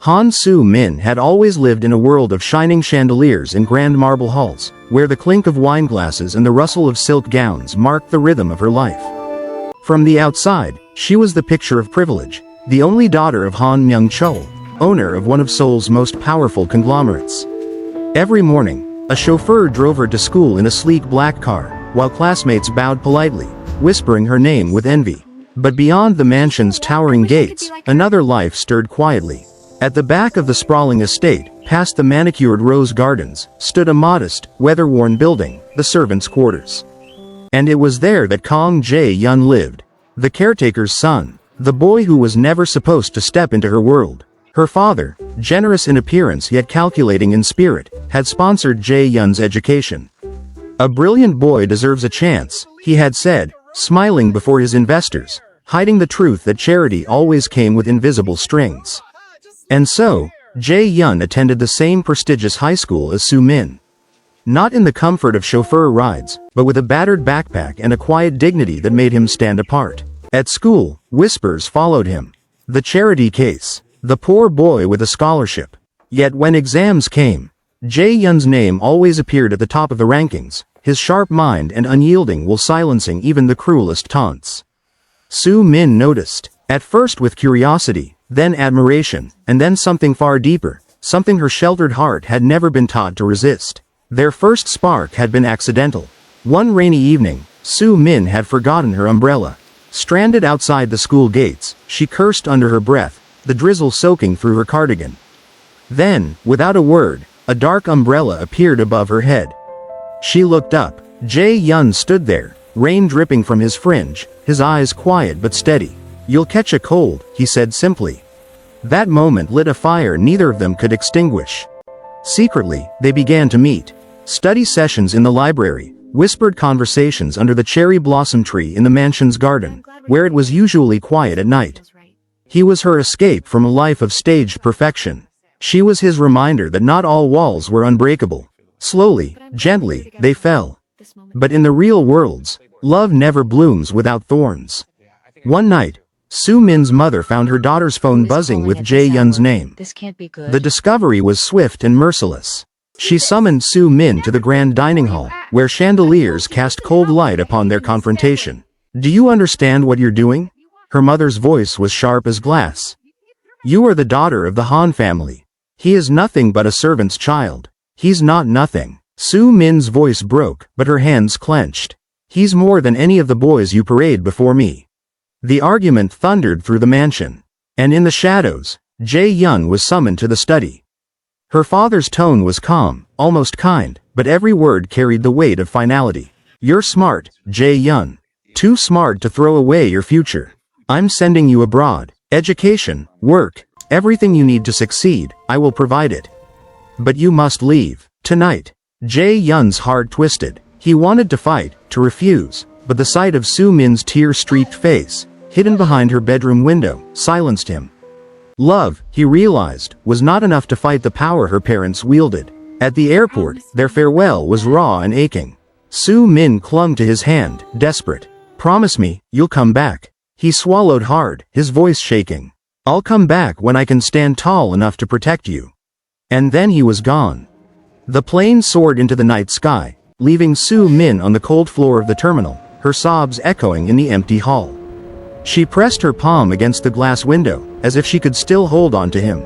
Han Soo-min had always lived in a world of shining chandeliers in grand marble halls, where the clink of wine glasses and the rustle of silk gowns marked the rhythm of her life. From the outside, she was the picture of privilege, the only daughter of Han Myung-chul, owner of one of Seoul's most powerful conglomerates. Every morning, a chauffeur drove her to school in a sleek black car, while classmates bowed politely, whispering her name with envy. But beyond the mansion's towering gates, another life stirred quietly. At the back of the sprawling estate, past the manicured rose gardens, stood a modest, weather-worn building, the servants' quarters. And it was there that Kang Jae Hyun lived, the caretaker's son, the boy who was never supposed to step into her world. Her father, generous in appearance yet calculating in spirit, had sponsored Jae Hyun's education. "A brilliant boy deserves a chance," he had said, smiling before his investors, hiding the truth that charity always came with invisible strings. And so, Jae Hyun attended the same prestigious high school as Soo-min. Not in the comfort of chauffeur rides, but with a battered backpack and a quiet dignity that made him stand apart. At school, whispers followed him. The charity case. The poor boy with a scholarship. Yet when exams came, Jae Hyun's name always appeared at the top of the rankings, his sharp mind and unyielding will silencing even the cruelest taunts. Soo-min noticed, at first with curiosity, then admiration, and then something far deeper, something her sheltered heart had never been taught to resist. Their first spark had been accidental. One rainy evening, Soo-min had forgotten her umbrella. Stranded outside the school gates, she cursed under her breath, the drizzle soaking through her cardigan. Then, without a word, a dark umbrella appeared above her head. She looked up. Jae Hyun stood there, rain dripping from his fringe, his eyes quiet but steady. "You'll catch a cold," he said simply. That moment lit a fire neither of them could extinguish. Secretly, they began to meet. Study sessions in the library, whispered conversations under the cherry blossom tree in the mansion's garden, where it was usually quiet at night. He was her escape from a life of staged perfection. She was his reminder that not all walls were unbreakable. Slowly, gently, they fell. But in the real worlds, love never blooms without thorns. One night, Soo-min's mother found her daughter's phone buzzing with Jae Hyun's name. The discovery was swift and merciless. She summoned Soo-min to the grand dining hall, where chandeliers cast cold light upon their confrontation. "Do you understand what you're doing?" Her mother's voice was sharp as glass. "You are the daughter of the Han family. He is nothing but a servant's child." "He's not nothing." Soo-min's voice broke, but her hands clenched. "He's more than any of the boys you parade before me." The argument thundered through the mansion. And in the shadows, Jae Hyun was summoned to the study. Her father's tone was calm, almost kind, but every word carried the weight of finality. "You're smart, Jae Hyun. Too smart to throw away your future. I'm sending you abroad. Education, work, everything you need to succeed, I will provide it. But you must leave, tonight." Jae Hyun's heart twisted. He wanted to fight, to refuse, but the sight of Soo-min's tear-streaked face, hidden behind her bedroom window, silenced him. Love, he realized, was not enough to fight the power her parents wielded. At the airport, their farewell was raw and aching. Soo-min clung to his hand, desperate. "Promise me, you'll come back." He swallowed hard, his voice shaking. "I'll come back when I can stand tall enough to protect you." And then he was gone. The plane soared into the night sky, leaving Soo-min on the cold floor of the terminal, her sobs echoing in the empty hall. She pressed her palm against the glass window, as if she could still hold on to him.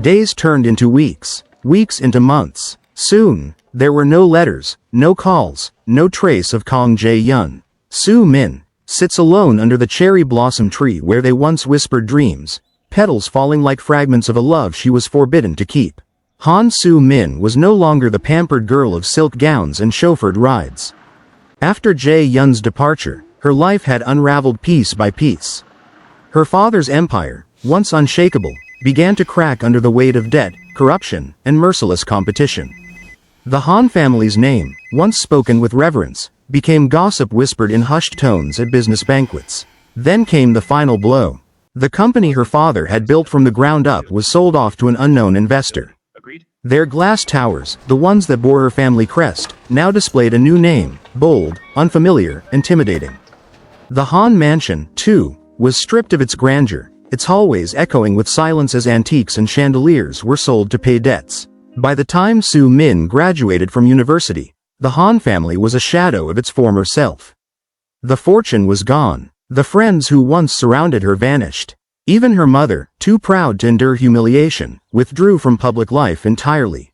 Days turned into weeks, weeks into months. Soon, there were no letters, no calls, no trace of Kang Jae Hyun. Soo-min sits alone under the cherry blossom tree where they once whispered dreams, petals falling like fragments of a love she was forbidden to keep. Han Soo-min was no longer the pampered girl of silk gowns and chauffeured rides. After Jae Hyun's departure, her life had unraveled piece by piece. Her father's empire, once unshakable, began to crack under the weight of debt, corruption, and merciless competition. The Han family's name, once spoken with reverence, became gossip whispered in hushed tones at business banquets. Then came the final blow. The company her father had built from the ground up was sold off to an unknown investor. Their glass towers, the ones that bore her family crest, now displayed a new name, bold, unfamiliar, intimidating. The Han mansion, too, was stripped of its grandeur, its hallways echoing with silence as antiques and chandeliers were sold to pay debts. By the time Soo Min graduated from university, the Han family was a shadow of its former self. The fortune was gone. The friends who once surrounded her vanished. Even her mother, too proud to endure humiliation, withdrew from public life entirely.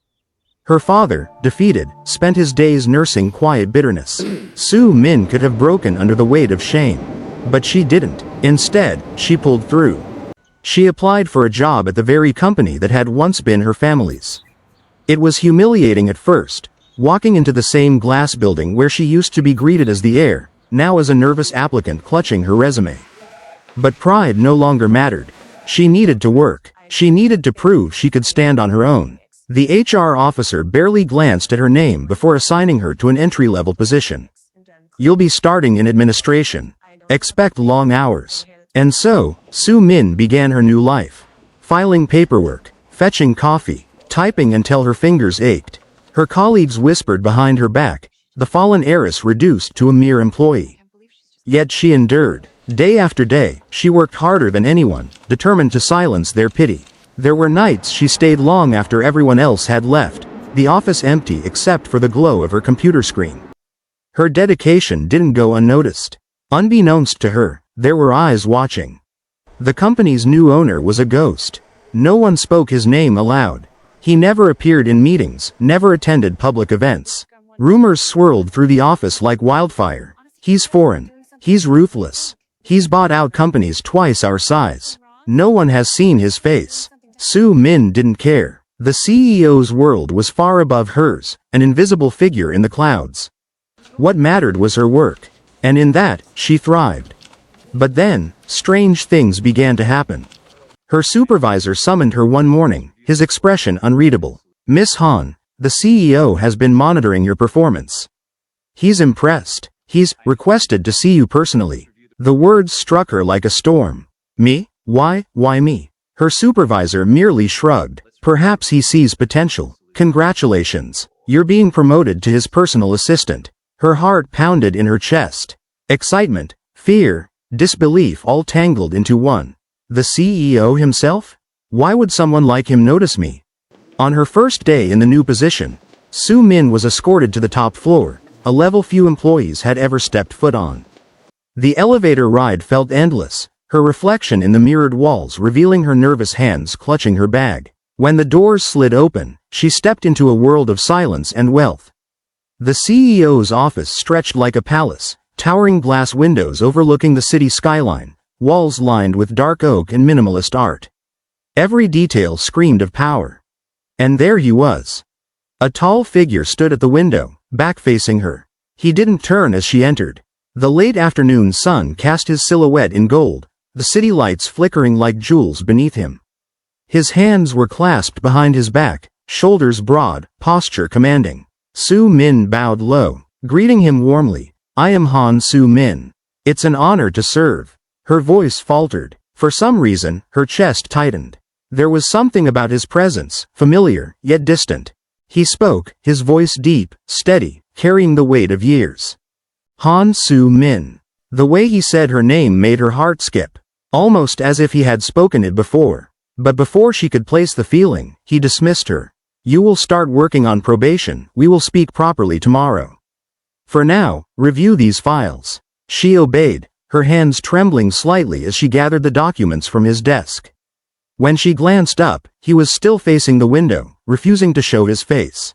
Her father, defeated, spent his days nursing quiet bitterness. Soo Min could have broken under the weight of shame. But she didn't. Instead, she pulled through. She applied for a job at the very company that had once been her family's. It was humiliating at first, walking into the same glass building where she used to be greeted as the heir, now as a nervous applicant clutching her resume. But pride no longer mattered. She needed to work. She needed to prove she could stand on her own. The HR officer barely glanced at her name before assigning her to an entry-level position. You'll be starting in administration. Expect long hours. And so, Soo Min began her new life. Filing paperwork, fetching coffee, typing until her fingers ached. Her colleagues whispered behind her back, the fallen heiress reduced to a mere employee. Yet she endured. Day after day, she worked harder than anyone, determined to silence their pity. There were nights she stayed long after everyone else had left, the office empty except for the glow of her computer screen. Her dedication didn't go unnoticed. Unbeknownst to her, there were eyes watching. The company's new owner was a ghost. No one spoke his name aloud. He never appeared in meetings, never attended public events. Rumors swirled through the office like wildfire. He's foreign. He's ruthless. He's bought out companies twice our size. No one has seen his face. Soo Min didn't care. The CEO's world was far above hers, an invisible figure in the clouds. What mattered was her work. And in that, she thrived. But then, strange things began to happen. Her supervisor summoned her one morning, his expression unreadable. Miss Han, the CEO has been monitoring your performance. He's impressed. He's requested to see you personally. The words struck her like a storm. Me? Why me? Her supervisor merely shrugged. Perhaps he sees potential. Congratulations. You're being promoted to his personal assistant. Her heart pounded in her chest. Excitement, fear, disbelief all tangled into one. The CEO himself? Why would someone like him notice me? On her first day in the new position, Soo Min was escorted to the top floor, a level few employees had ever stepped foot on. The elevator ride felt endless, her reflection in the mirrored walls revealing her nervous hands clutching her bag. When the doors slid open, she stepped into a world of silence and wealth. The CEO's office stretched like a palace, towering glass windows overlooking the city skyline, walls lined with dark oak and minimalist art. Every detail screamed of power. And there he was. A tall figure stood at the window, back-facing her. He didn't turn as she entered. The late afternoon sun cast his silhouette in gold, the city lights flickering like jewels beneath him. His hands were clasped behind his back, shoulders broad, posture commanding. Soo Min bowed low, greeting him warmly. I am Han Soo Min. It's an honor to serve. Her voice faltered. For some reason, her chest tightened. There was something about his presence, familiar, yet distant. He spoke, his voice deep, steady, carrying the weight of years. Han Soo Min. The way he said her name made her heart skip, almost as if he had spoken it before. But before she could place the feeling, he dismissed her. You will start working on probation. We will speak properly tomorrow. For now, review these files. She obeyed, her hands trembling slightly as she gathered the documents from his desk. When she glanced up, he was still facing the window, refusing to show his face.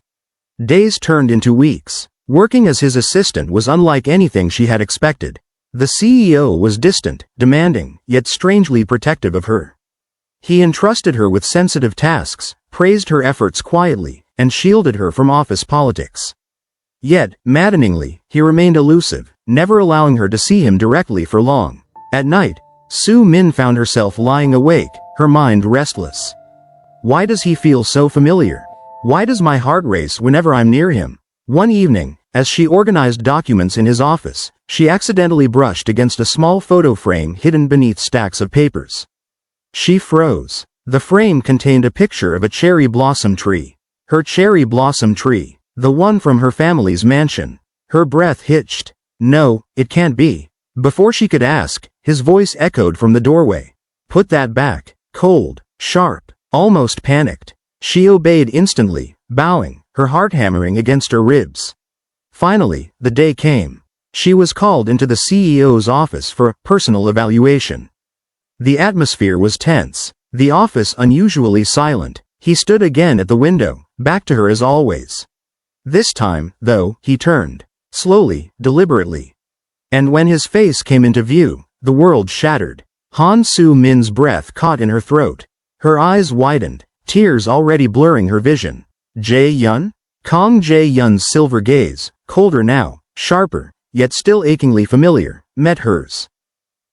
Days turned into weeks. Working as his assistant was unlike anything she had expected. The CEO was distant, demanding, yet strangely protective of her. He entrusted her with sensitive tasks, praised her efforts quietly, and shielded her from office politics. Yet, maddeningly, he remained elusive, never allowing her to see him directly for long. At night, Soo Min found herself lying awake, her mind restless. Why does he feel so familiar? Why does my heart race whenever I'm near him? One evening, as she organized documents in his office, she accidentally brushed against a small photo frame hidden beneath stacks of papers. She froze. The frame contained a picture of a cherry blossom tree. Her cherry blossom tree. The one from her family's mansion. Her breath hitched. No, it can't be. Before she could ask, his voice echoed from the doorway. Put that back. Cold, sharp, almost panicked. She obeyed instantly, bowing, her heart hammering against her ribs. Finally, the day came. She was called into the CEO's office for a personal evaluation. The atmosphere was tense, the office unusually silent. He stood again at the window, back to her as always. This time, though, he turned. Slowly, deliberately. And when his face came into view, the world shattered. Han Soo-min's breath caught in her throat. Her eyes widened, tears already blurring her vision. Jae Hyun? Kang Jae Hyun's silver gaze, colder now, sharper, yet still achingly familiar, met hers.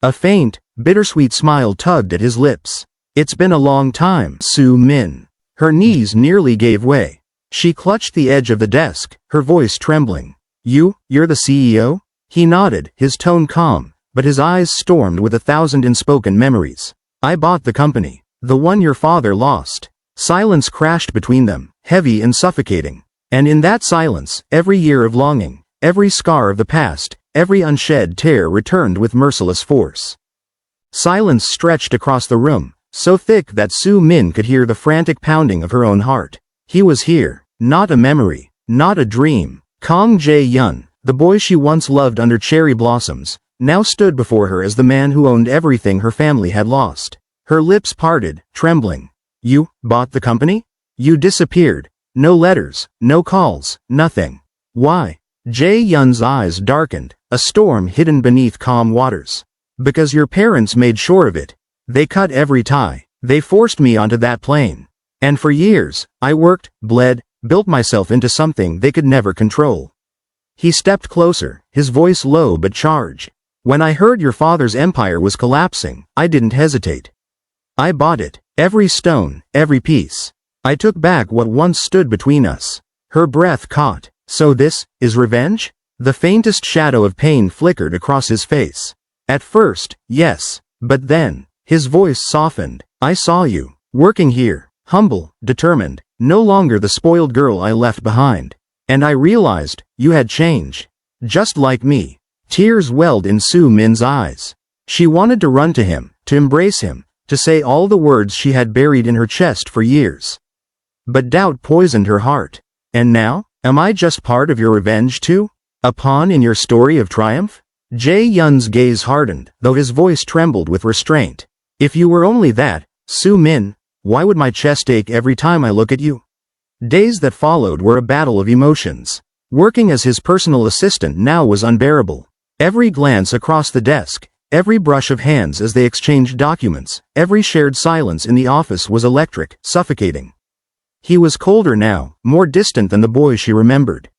A faint, bittersweet smile tugged at his lips. It's been a long time, Soo-min. Her knees nearly gave way. She clutched the edge of the desk, her voice trembling. You're the CEO? He nodded, his tone calm, but his eyes stormed with 1,000 unspoken memories. I bought the company. The one your father lost. Silence crashed between them, heavy and suffocating. And in that silence, every year of longing, every scar of the past, every unshed tear returned with merciless force. Silence stretched across the room, so thick that Soo-min could hear the frantic pounding of her own heart. He was here, not a memory, not a dream. Kang Jae Hyun, the boy she once loved under cherry blossoms, now stood before her as the man who owned everything her family had lost. Her lips parted, trembling. You bought the company? You disappeared. No letters, no calls, nothing. Why? Jae Hyun's eyes darkened, a storm hidden beneath calm waters. Because your parents made sure of it. They cut every tie. They forced me onto that plane. And for years, I worked, bled, built myself into something they could never control. He stepped closer, his voice low but charged. When I heard your father's empire was collapsing, I didn't hesitate. I bought it, every stone, every piece. I took back what once stood between us. Her breath caught. So this is revenge? The faintest shadow of pain flickered across his face. At first, yes, but then, his voice softened. I saw you, working here, humble, determined, no longer the spoiled girl I left behind. And I realized, you had changed. Just like me. Tears welled in Soo-min's eyes. She wanted to run to him, to embrace him, to say all the words she had buried in her chest for years. But doubt poisoned her heart. And now, am I just part of your revenge too? A pawn in your story of triumph? Jae Hyun's gaze hardened, though his voice trembled with restraint. If you were only that, Soo-min, why would my chest ache every time I look at you? Days that followed were a battle of emotions. Working as his personal assistant now was unbearable. Every glance across the desk, every brush of hands as they exchanged documents, every shared silence in the office was electric, suffocating. He was colder now, more distant than the boy she remembered.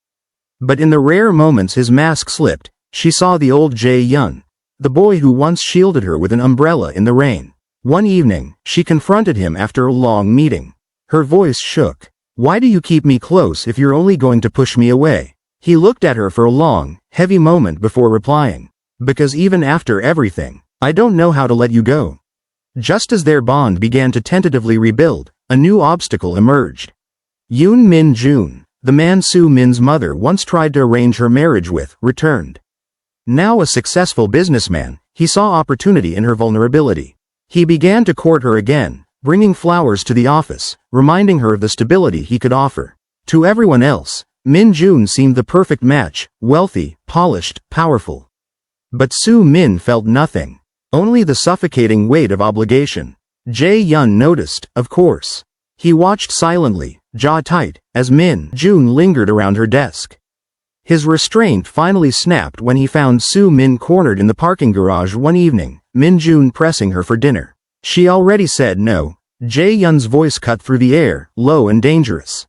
But in the rare moments his mask slipped, she saw the old Jae Hyun, the boy who once shielded her with an umbrella in the rain. One evening, she confronted him after a long meeting. Her voice shook. Why do you keep me close if you're only going to push me away? He looked at her for a long, heavy moment before replying. Because even after everything, I don't know how to let you go. Just as their bond began to tentatively rebuild, a new obstacle emerged. Yoon Min-jun, the man Soo-min's mother once tried to arrange her marriage with, returned. Now a successful businessman, he saw opportunity in her vulnerability. He began to court her again, bringing flowers to the office, reminding her of the stability he could offer. To everyone else, Min-jun seemed the perfect match, wealthy, polished, powerful. But Soo-min felt nothing. Only the suffocating weight of obligation. Jae Hyun noticed, of course. He watched silently, jaw tight, as Min-jun lingered around her desk. His restraint finally snapped when he found Soo-min cornered in the parking garage one evening, Min-jun pressing her for dinner. She already said no. Jae Hyun's voice cut through the air, low and dangerous.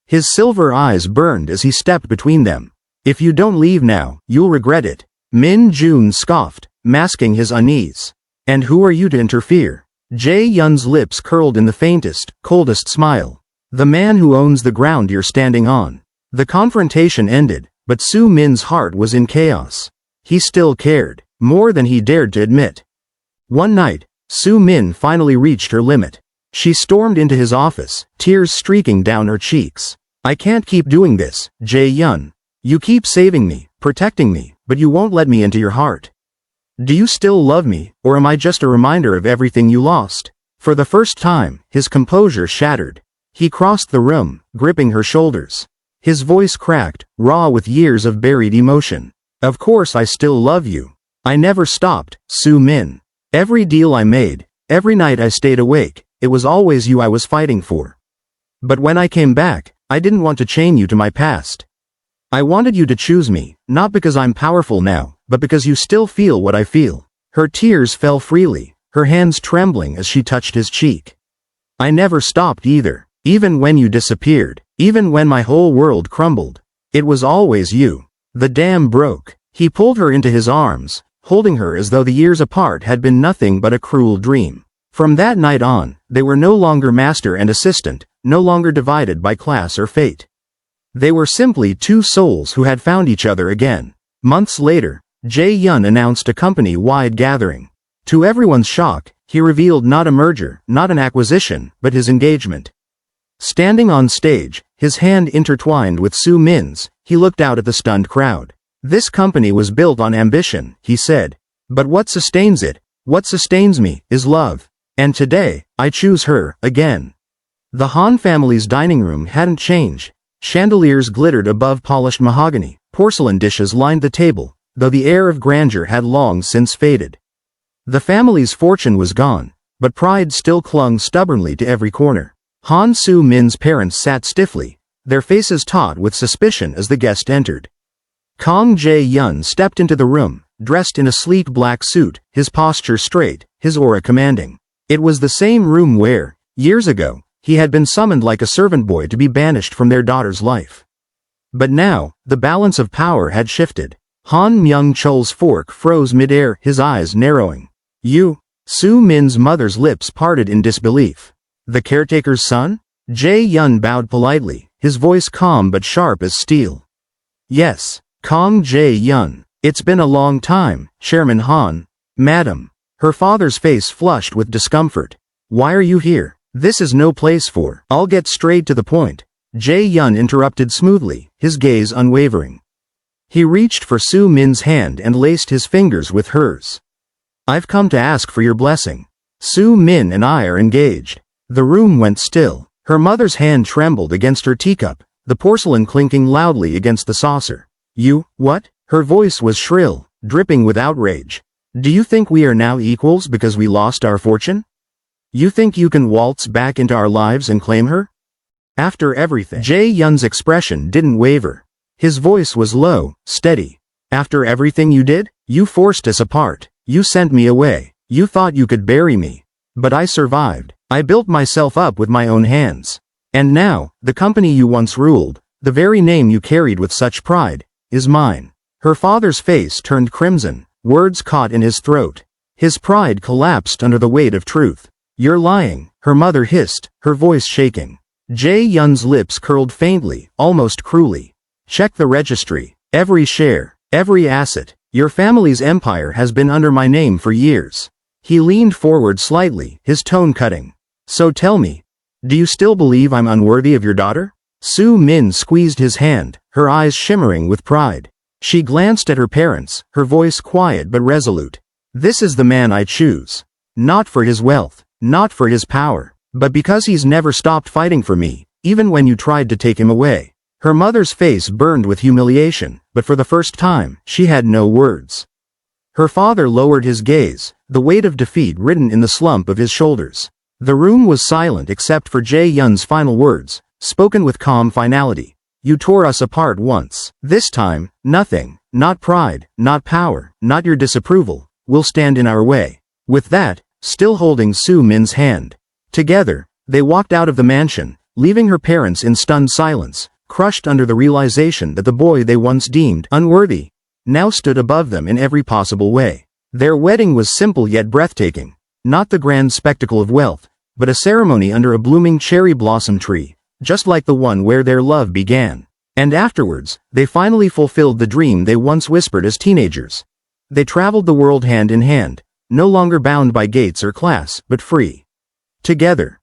His silver eyes burned as he stepped between them. If you don't leave now, you'll regret it. Min-jun scoffed, masking his unease. And who are you to interfere? Jae Hyun's lips curled in the faintest, coldest smile. The man who owns the ground you're standing on. The confrontation ended, but Soo-min's heart was in chaos. He still cared, more than he dared to admit. One night, Soo-min finally reached her limit. She stormed into his office, tears streaking down her cheeks. I can't keep doing this, Jae Hyun. You keep saving me, protecting me, but you won't let me into your heart. Do you still love me, or am I just a reminder of everything you lost? For the first time, his composure shattered. He crossed the room, gripping her shoulders. His voice cracked, raw with years of buried emotion. Of course I still love you. I never stopped, Soo-min. Every deal I made, every night I stayed awake, it was always you I was fighting for. But when I came back, I didn't want to chain you to my past. I wanted you to choose me, not because I'm powerful now, but because you still feel what I feel. Her tears fell freely, her hands trembling as she touched his cheek. I never stopped either, even when you disappeared, even when my whole world crumbled. It was always you. The dam broke. He pulled her into his arms, holding her as though the years apart had been nothing but a cruel dream. From that night on, they were no longer master and assistant, no longer divided by class or fate. They were simply two souls who had found each other again. Months later, Jae Hyun announced a company-wide gathering. To everyone's shock, he revealed not a merger, not an acquisition, but his engagement. Standing on stage, his hand intertwined with Soo-min's, he looked out at the stunned crowd. This company was built on ambition, he said. But what sustains it, what sustains me, is love. And today, I choose her, again. The Han family's dining room hadn't changed. Chandeliers glittered above polished mahogany, porcelain dishes lined the table, though the air of grandeur had long since faded. The family's fortune was gone, but pride still clung stubbornly to every corner. Han Soo-min's parents sat stiffly, their faces taut with suspicion as the guest entered. Kang Jae Hyun stepped into the room, dressed in a sleek black suit, his posture straight, his aura commanding. It was the same room where, years ago, he had been summoned like a servant boy to be banished from their daughter's life. But now, the balance of power had shifted. Han Myung-chol's fork froze midair, his eyes narrowing. You? Soo-min's mother's lips parted in disbelief. The caretaker's son? Jae Hyun bowed politely, his voice calm but sharp as steel. Yes, Kang Jae Hyun. It's been a long time, Chairman Han. Madam. Her father's face flushed with discomfort. Why are you here? This is no place for. I'll get straight to the point. Jae Hyun interrupted smoothly, his gaze unwavering. He reached for Soo-min's hand and laced his fingers with hers. I've come to ask for your blessing. Soo-min and I are engaged. The room went still. Her mother's hand trembled against her teacup, the porcelain clinking loudly against the saucer. You, what? Her voice was shrill, dripping with outrage. Do you think we are now equals because we lost our fortune? You think you can waltz back into our lives and claim her? After everything. Jae Hyun's expression didn't waver. His voice was low, steady. After everything you did, you forced us apart. You sent me away. You thought you could bury me. But I survived. I built myself up with my own hands. And now, the company you once ruled, the very name you carried with such pride, is mine. Her father's face turned crimson, words caught in his throat. His pride collapsed under the weight of truth. You're lying, her mother hissed, her voice shaking. Jae Hyun's lips curled faintly, almost cruelly. Check the registry. Every share, every asset. Your family's empire has been under my name for years. He leaned forward slightly, his tone cutting. So tell me, do you still believe I'm unworthy of your daughter? Soo-min squeezed his hand, her eyes shimmering with pride. She glanced at her parents, her voice quiet but resolute. This is the man I choose. Not for his wealth, not for his power, but because he's never stopped fighting for me, even when you tried to take him away. Her mother's face burned with humiliation, but for the first time, she had no words. Her father lowered his gaze, the weight of defeat written in the slump of his shoulders. The room was silent except for Jae Hyun's final words, spoken with calm finality. You tore us apart once. This time, nothing, not pride, not power, not your disapproval, will stand in our way. With that, still holding Soo-min's hand. Together, they walked out of the mansion, leaving her parents in stunned silence, crushed under the realization that the boy they once deemed unworthy now stood above them in every possible way. Their wedding was simple yet breathtaking, not the grand spectacle of wealth, but a ceremony under a blooming cherry blossom tree, just like the one where their love began. And afterwards, they finally fulfilled the dream they once whispered as teenagers. They traveled the world hand in hand, no longer bound by gates or class, but free. Together.